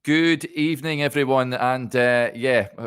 Good evening, everyone, and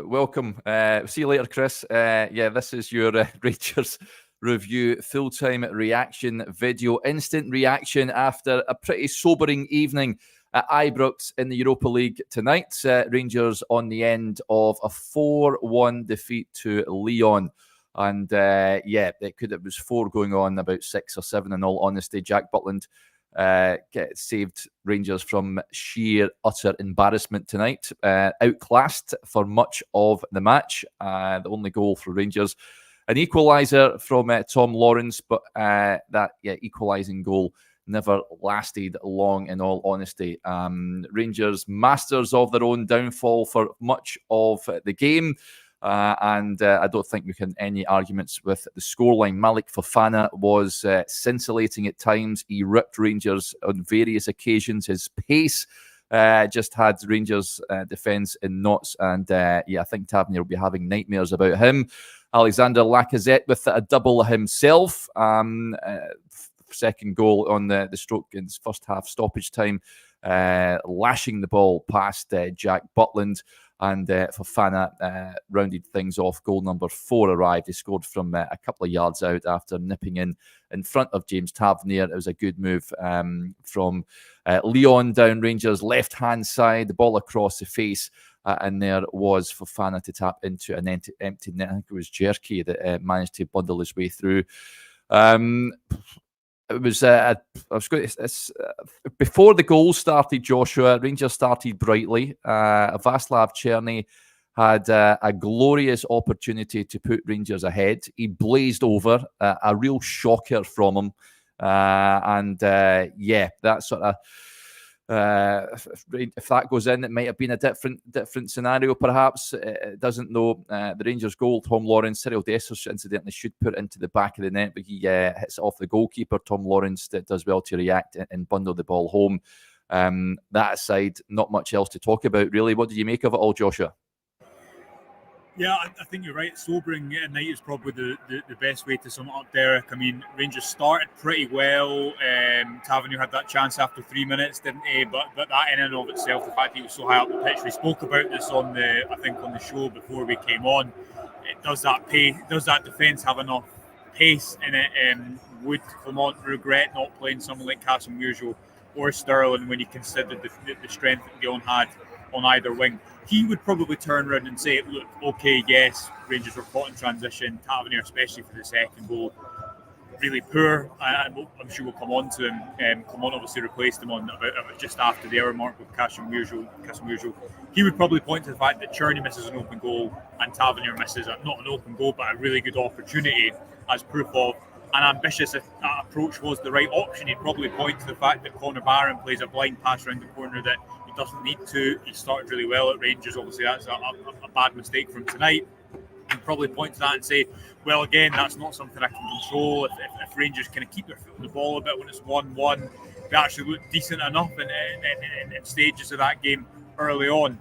welcome. See you later, Chris. This is your Rangers review full-time reaction video, instant reaction after a pretty sobering evening at Ibrox in the Europa League tonight. Rangers on the end of a 4-1 defeat to Lyon. And it was 4 going on, about 6 or 7 in all honesty. Jack Butland saved Rangers from sheer utter embarrassment tonight. Outclassed for much of the match. The only goal for Rangers, an equaliser from Tom Lawrence, but that equalising goal never lasted long, in all honesty. Rangers masters of their own downfall for much of the game. And I don't think we can any arguments with the scoreline. Malik Fofana was scintillating at times. He ripped Rangers on various occasions. His pace just had Rangers defence in knots. And I think Tavernier will be having nightmares about him. Alexander Lacazette with a double himself. Second goal on the stroke in his first half stoppage time. Lashing the ball past Jack Butland. And Fofana rounded things off. Goal number 4 arrived. He scored from a couple of yards out after nipping in front of James Tavernier. It was a good move from Lyon down Rangers' left-hand side. The ball across the face. And there was Fofana to tap into an empty net. I think it was Jerky that managed to bundle his way through. It was. Before the goal started, Joshua, Rangers started brightly. Václav Černý had a glorious opportunity to put Rangers ahead. He blazed over, a real shocker from him, that sort of. If that goes in, it might have been a different scenario, perhaps. It doesn't know. The Rangers goal, Tom Lawrence, Cyril Dessers incidentally should put it into the back of the net, but he hits it off the goalkeeper. Tom Lawrence does well to react and bundle the ball home. That aside, not much else to talk about, really. What did you make of it all, Joshua? Yeah, I think you're right. Sobering at night is probably the best way to sum it up, Derek. I mean, Rangers started pretty well. Tavernier had that chance after 3 minutes, didn't he? But that in and of itself, the fact he was so high up the pitch, we spoke about this on the show before we came on. Does that defence have enough pace in it? Would Clement regret not playing someone like Casemiro or Sterling when you considered the strength that Lyon had on either wing? He would probably turn around and say, look, okay, yes, Rangers were caught in transition. Tavernier, especially for the second goal, really poor. And I'm sure we'll come on to him. Clement obviously replaced him on about just after the hour mark with Casemiro. He would probably point to the fact that Černý misses an open goal and Tavernier misses not an open goal, but a really good opportunity as proof of an ambitious approach was the right option. He'd probably point to the fact that Connor Barron plays a blind pass around the corner that doesn't need to. He started really well at Rangers. Obviously, that's a bad mistake from tonight. And probably point to that and say, well, again, that's not something I can control. If Rangers kind of keep their foot on the ball a bit when it's 1-1, they actually look decent enough in stages of that game early on.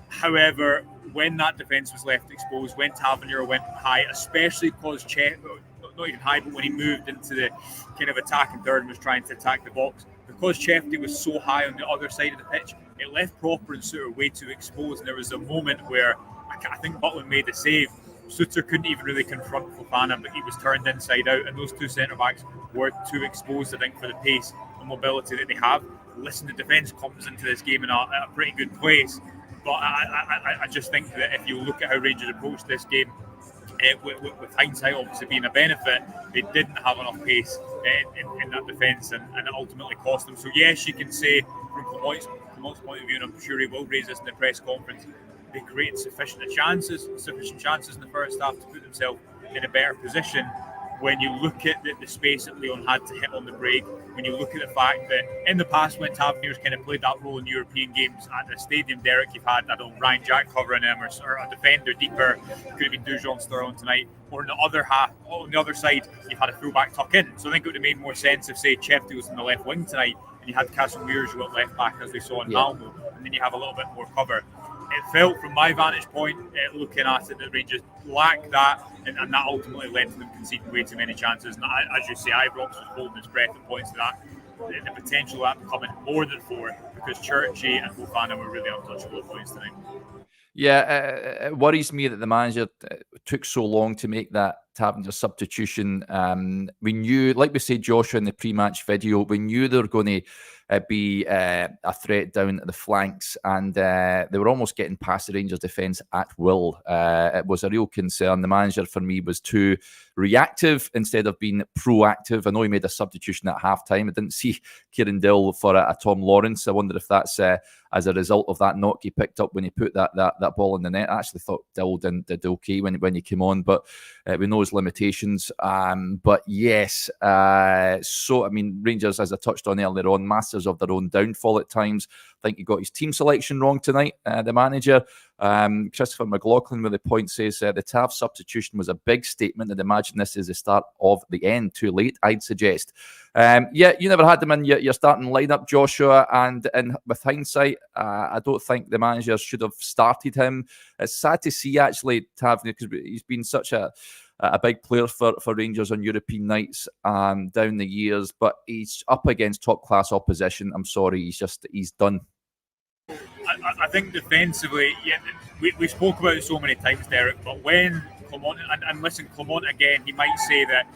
However, when that defence was left exposed, when Tavernier went high, especially because not even high, but when he moved into the kind of attacking third and was trying to attack the box, because Chefty was so high on the other side of the pitch, it left Proper and Suter way too exposed. And there was a moment where I think Butland made the save. Suter couldn't even really confront Fofana, but he was turned inside out, and those two centre-backs were too exposed, I think, for the pace and mobility that they have. Listen, the defence comes into this game in a pretty good place, but I just think that if you look at how Rangers approached this game, with hindsight obviously being a benefit, they didn't have enough pace in that defence, and it ultimately cost them. So yes, you can say from Clement's point of view, and I'm sure he will raise this in the press conference, they created sufficient chances in the first half to put themselves in a better position. When you look at the space that Lyon had to hit on the break, when you look at the fact that in the past when Tavernier's kind of played that role in European games at the stadium, Derek, you've had, Ryan Jack covering him, or a defender deeper, could have been Dujon Sterling tonight, or on the other side, you've had a fullback tuck in. So I think it would have made more sense if, say, Chefty was on the left wing tonight, and you had Casemiro at left back as we saw in Malmo, and then you have a little bit more cover. It felt, from my vantage point, looking at it, that Rangers lacked that, and that ultimately led to them conceding way too many chances. And as you say, Ibrox was holding his breath at points to that. the potential of that becoming more than 4, because Churchy and Fofana were really untouchable points tonight. Yeah, it worries me that the manager took so long to make that Tavernier substitution. We knew, like we said, Joshua, in the pre-match video, we knew they were going to be a threat down at the flanks, and they were almost getting past the Rangers defence at will. It was a real concern. The manager, for me, was too reactive instead of being proactive. I know he made a substitution at half-time. I didn't see Kieran Dill for a Tom Lawrence. I wonder if that's as a result of that knock he picked up when he put that ball in the net. I actually thought Dill did okay when he came on, but we know his limitations. But yes, so I mean, Rangers, as I touched on earlier on, masters of their own downfall at times. I think he got his team selection wrong tonight, the manager. Christopher McLaughlin with the point says the Tav substitution was a big statement, and imagine this is the start of the end. Too late, I'd suggest. Yeah, you never had them in your starting lineup, Joshua, and with hindsight, I don't think the manager should have started him. It's sad to see, actually, Tavernier, because he's been such a big player for Rangers on European nights down the years, but he's up against top-class opposition. I'm sorry, he's done. I think defensively, yeah, we spoke about it so many times, Derek, but when Clement, and listen, Clement again, he might say that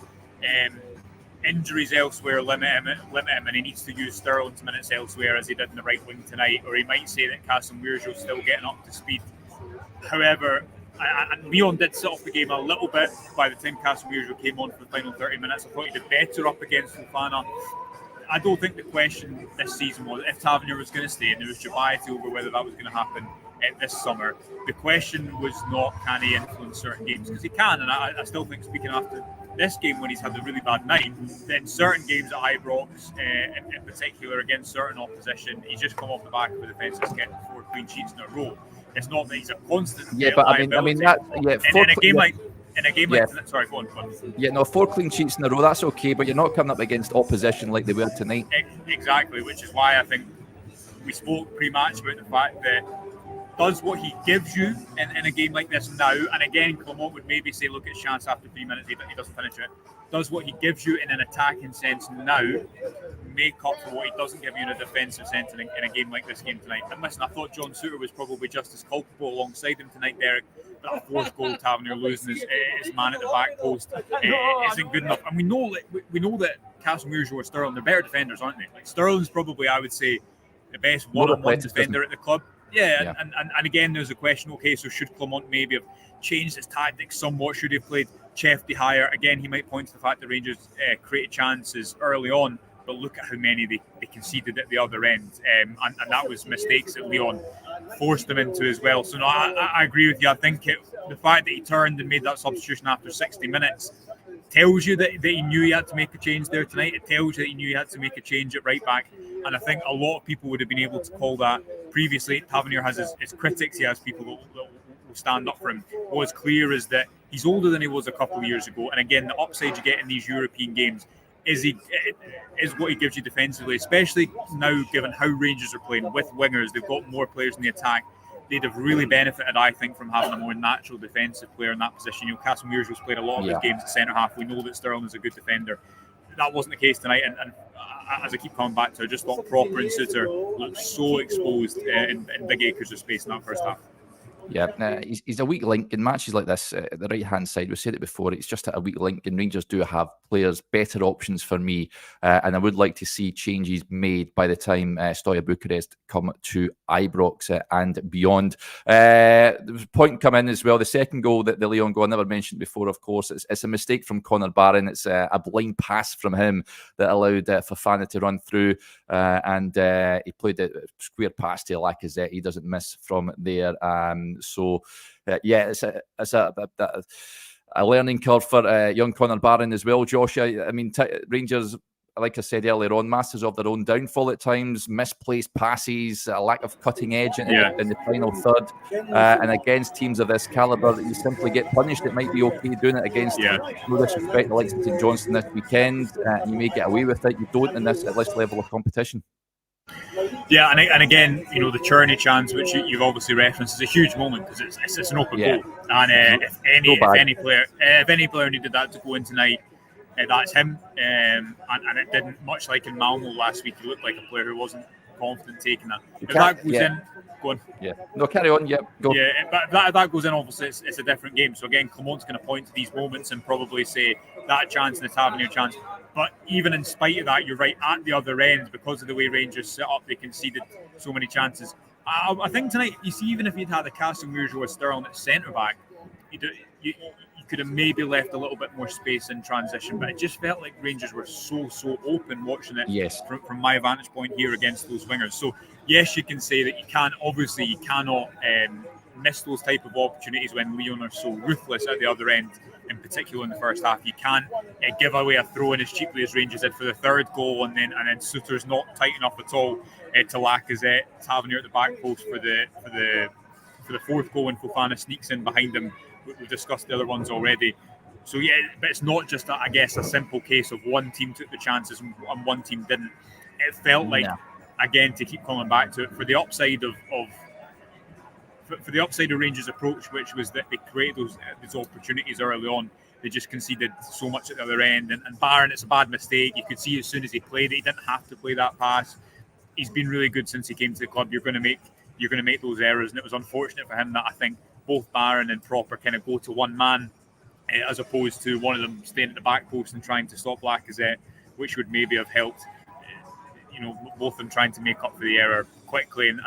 injuries elsewhere limit him, and he needs to use Sterling's minutes elsewhere, as he did in the right wing tonight, or he might say that Casemiro is still getting up to speed. However, and Lyon did set off the game a little bit by the time Casemiro came on for the final 30 minutes. I thought he did better up against Fofana. I don't think the question this season was if Tavernier was going to stay, and there was dubiety over whether that was going to happen this summer. The question was not, can he influence certain games? Because he can, and I still think, speaking after this game when he's had a really bad night, then certain games at Ibrox, in particular against certain opposition, he's just come off the back of a defence that's getting 4 clean sheets in a row. It's not that he's a constant. Yeah, but I mean that. Yeah, in a game like tonight, sorry, go on. Yeah, no, 4 clean sheets in a row, that's okay, but you're not coming up against opposition like they were tonight. Exactly, which is why I think we spoke pre-match about the fact that does what he gives you in a game like this now, and again, Clement would maybe say, look, it's chance after 3 minutes, he doesn't finish it. Does what he gives you in an attacking sense now make up for what he doesn't give you in a defensive sense in a game like this game tonight? And listen, I thought John Souttar was probably just as culpable alongside him tonight, Derek. That 4th goal, Tavernier losing his man at the back post isn't good enough. And we know that Casemiro or Sterling, they're better defenders, aren't they? Like Sterling's probably, I would say, the best one-on-one defender at the club. Yeah. And again, there's a question, okay, so should Clement maybe have changed his tactics somewhat? Should he have played Chefty higher? Again, he might point to the fact that Rangers created chances early on, but look at how many they conceded at the other end. And that was mistakes that Lyon forced them into as well. So no, I agree with you. I think the fact that he turned and made that substitution after 60 minutes tells you that he knew he had to make a change there tonight. It tells you that he knew he had to make a change at right back. And I think a lot of people would have been able to call that previously. Tavernier has his critics, he has people that will stand up for him. What's clear is that he's older than he was a couple of years ago. And again, the upside you get in these European games is what he gives you defensively, especially now given how Rangers are playing with wingers. They've got more players in the attack. They'd have really benefited, I think, from having a more natural defensive player in that position. You know, Casemiro's played a lot of his games at centre half. We know that Sterling is a good defender. That wasn't the case tonight, and as I keep coming back to, I just thought Proper and Souttar looked so exposed in big acres of space in that first half. Yeah, he's a weak link in matches like this. The right-hand side, we said it before, it's just a weak link, and Rangers do have players, better options for me, and I would like to see changes made by the time Steaua Bucharest come to Ibrox and beyond. There was a point come in as well, the second goal, that the Lyon goal, I never mentioned before, of course, it's a mistake from Conor Barron. It's a blind pass from him that allowed Fofana to run through, and he played a square pass to Lacazette. He doesn't miss from there. So, it's a learning curve for young Conor Barron as well, Josh. I mean, Rangers, like I said earlier on, masters of their own downfall at times, misplaced passes, a lack of cutting edge in the final third. And against teams of this calibre, you simply get punished. It might be okay doing it against, no disrespect, the likes of St Johnstone this weekend. You may get away with it. You don't in this level of competition. Yeah, and again, you know, the Cherney chance, which you've obviously referenced, is a huge moment because it's an open goal. And if any player needed that to go in tonight, that's him. And it didn't, much like in Malmo last week, he looked like a player who wasn't confident taking that. If that goes in, go on. Yeah. No, carry on. Yeah, go. Yeah, but that goes in, obviously, it's a different game. So again, Clermont's going to point to these moments and probably say that chance and the Tavernier chance. But even in spite of that, you're right, at the other end, because of the way Rangers set up, they conceded so many chances. I think tonight, you see, even if you'd had a Casemiro or Sterling at centre-back, you could have maybe left a little bit more space in transition, but it just felt like Rangers were so open watching it from my vantage point here against those wingers. So yes, you can say that you cannot miss those type of opportunities when Lyon are so ruthless at the other end, in particular in the first half. You can't give away a throw-in as cheaply as Rangers did for the third goal, and then Suter's not tight enough at all to Lacazette. Tavernier at the back post for the fourth goal when Fofana sneaks in behind him. We've discussed the other ones already. So yeah, but it's not just a simple case of one team took the chances and one team didn't. It felt like, again, to keep coming back to it, for the upside of Rangers' approach, which was that they created those opportunities early on, they just conceded so much at the other end. And Barron, it's a bad mistake. You could see as soon as he played it, he didn't have to play that pass. He's been really good since he came to the club. You're going to make those errors, and it was unfortunate for him that I think both Barron and Proper kind of go to one man, as opposed to one of them staying at the back post and trying to stop Lacazette, which would maybe have helped. Both of them trying to make up for the error quickly, and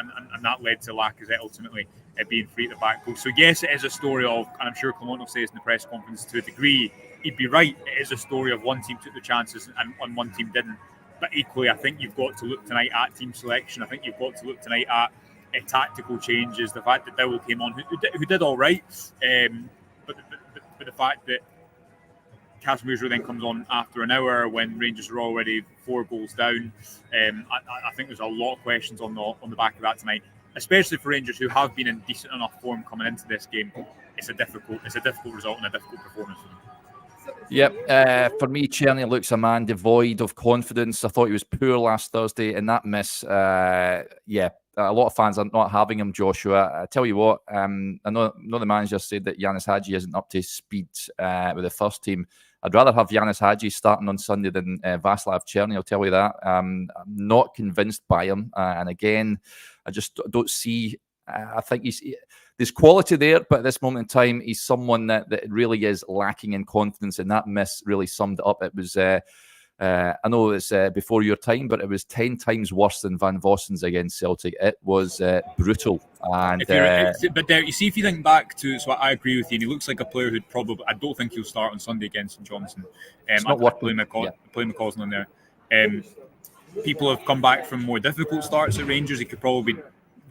that led to Lacazette ultimately being free at the back post. So yes, it is a story of, and I'm sure Clermont will say this in the press conference to a degree, he'd be right, it is a story of one team took the chances and one team didn't. But equally, I think you've got to look tonight at team selection. I think you've got to look tonight at tactical changes. The fact that Dowell came on, who did all right, but the fact that Casemiro then comes on after an hour when Rangers are already 4 goals down. I think there's a lot of questions on the back of that tonight, especially for Rangers, who have been in decent enough form coming into this game. It's a difficult result and a difficult performance for them. Yep. For me, Czerny looks a man devoid of confidence. I thought he was poor last Thursday, and that miss, a lot of fans are not having him, Joshua. I tell you what, I know the manager said that Yanis Hadji isn't up to speed with the first team. I'd rather have Yanis Hadji starting on Sunday than Václav Czerny, I'll tell you that. I'm not convinced by him. And again, I just don't see... I think there's quality there, but at this moment in time, he's someone that really is lacking in confidence, and that miss really summed it up. It was, I know it's before your time, but it was 10 times worse than Van Vossen's against Celtic. It was brutal. And but there, you see, if you think back to, so I agree with you, and he looks like a player who'd probably, I don't think he'll start on Sunday against St Johnson. It's not working. Play McCausland in there. People have come back from more difficult starts at Rangers. He could probably be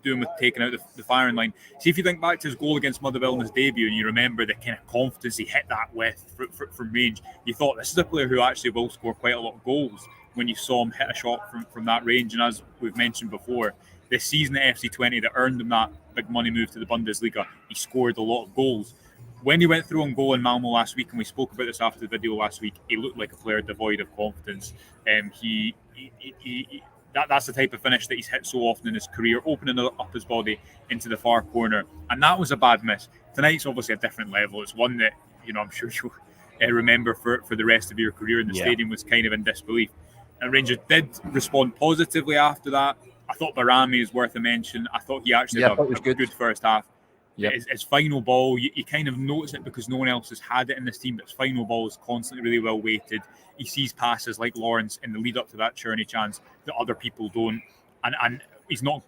doing with taking out the firing line. See, if you think back to his goal against Motherwell in his debut, and you remember the kind of confidence he hit that with from range, you thought this is a player who actually will score quite a lot of goals when you saw him hit a shot from that range. And as we've mentioned before, this season at FC20 that earned him that big money move to the Bundesliga, he scored a lot of goals. When he went through on goal in Malmo last week, and we spoke about this after the video last week, he looked like a player devoid of confidence. That's the type of finish that he's hit so often in his career, opening up his body into the far corner. And that was a bad miss. Tonight's obviously a different level. It's one that, I'm sure you'll remember for the rest of your career. And the stadium was kind of in disbelief. And Rangers did respond positively after that. I thought Barami is worth a mention. I thought he actually had a good first half. Yep. His final ball, you kind of notice it because no one else has had it in this team, but his final ball is constantly really well weighted. He sees passes like Lawrence in the lead up to that Czerny chance that other people don't. And he's not,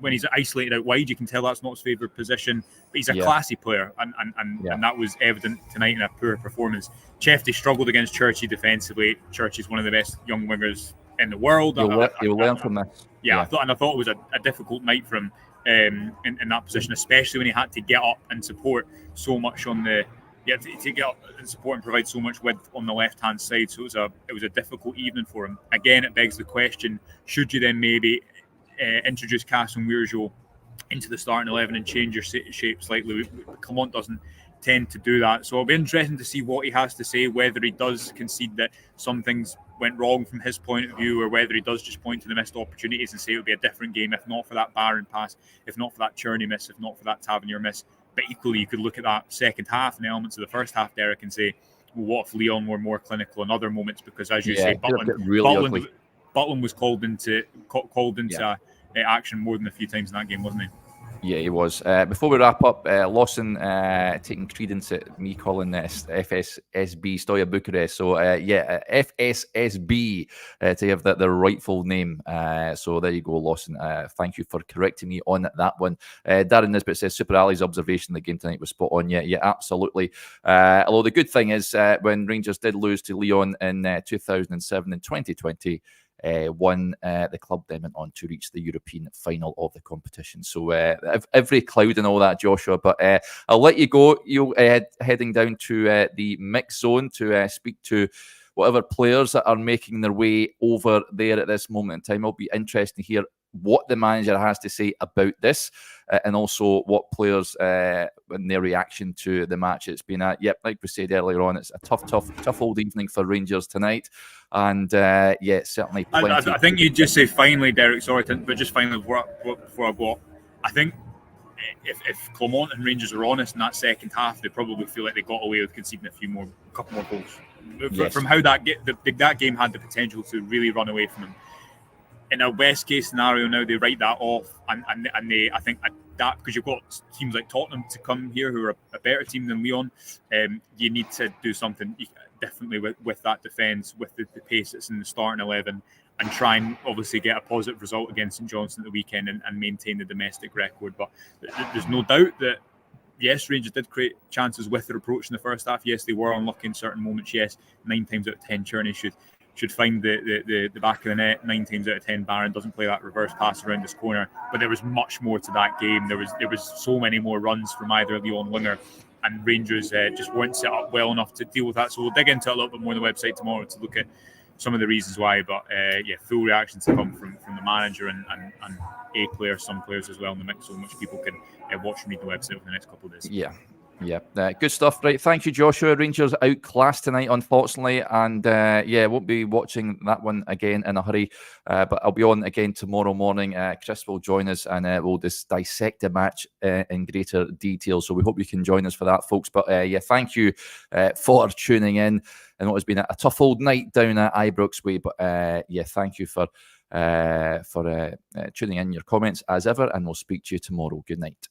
when he's isolated out wide, you can tell that's not his favourite position, but he's a classy player. And that was evident tonight in a poor performance. Chefty struggled against Churchy defensively. Churchy's one of the best young wingers in the world. You'll learn from this. I thought it was a difficult night for him. In that position, especially when he had to get up and support so much on the to get up and support and provide so much width on the left hand side. So it was a difficult evening for him. Again, it begs the question: should you then maybe introduce Casemiro into the starting 11 and change your shape slightly? Clermont doesn't tend to do that, so it'll be interesting to see what he has to say, whether he does concede that some things went wrong from his point of view, or whether he does just point to the missed opportunities and say it would be a different game if not for that Barron pass, if not for that Czerny miss, if not for that Tavernier miss. But equally, you could look at that second half and the elements of the first half, Derek, and say what if Lyon were more clinical in other moments? Because as you Yeah, say, it could have got really ugly. Butland was called into action more than a few times in that game, wasn't he? Yeah, he was. Before we wrap up, Lawson taking credence at me calling this FSSB Stoya Bucharest. So, FSSB to give the rightful name. So, there you go, Lawson. Thank you for correcting me on that one. Darren Nisbet says Super Ali's observation the game tonight was spot on. Yeah, absolutely. Although the good thing is when Rangers did lose to Lyon in 2007 and 2020, the club then went on to reach the European final of the competition. So every cloud and all that, Joshua. But I'll let you go. You're heading down to the mix zone to speak to whatever players that are making their way over there at this moment in time. It'll be interesting to hear what the manager has to say about this, and also what players and their reaction to the match it's been at. Yep, like we said earlier on, it's a tough old evening for Rangers tonight, and certainly plenty. I think you'd just say finally, Derek. Sorry, but just finally before I go, I think if Clermont and Rangers are honest in that second half, they probably feel like they got away with conceding a couple more goals. Yes. From how that game had the potential to really run away from them. In a best case scenario, now they write that off, and I think that because you've got teams like Tottenham to come here who are a better team than Lyon, you need to do something differently with that defence, with the pace that's in the starting 11, and try and obviously get a positive result against St Johnstone at the weekend and maintain the domestic record. But there's no doubt that yes, Rangers did create chances with their approach in the first half. Yes, they were unlucky in certain moments. Yes, 9 times out of 10, Cherney should find the back of the net. 9 times out of 10, Barron doesn't play that reverse pass around this corner. But there was much more to that game. There was so many more runs from either Lyon winger, and Rangers just weren't set up well enough to deal with that. So we'll dig into it a little bit more on the website tomorrow to look at some of the reasons why. But full reactions to come from the manager and a player, some players as well in the mix, so much people can watch and read the website over the next couple of days. Yeah, good stuff. Right, thank you, Joshua. Rangers outclassed tonight, unfortunately, and won't be watching that one again in a hurry. But I'll be on again tomorrow morning. Chris will join us, and we'll just dissect the match in greater detail. So we hope you can join us for that, folks. But thank you for tuning in, and what has been a tough old night down at Ibrox way. But thank you for tuning in, your comments as ever, and we'll speak to you tomorrow. Good night.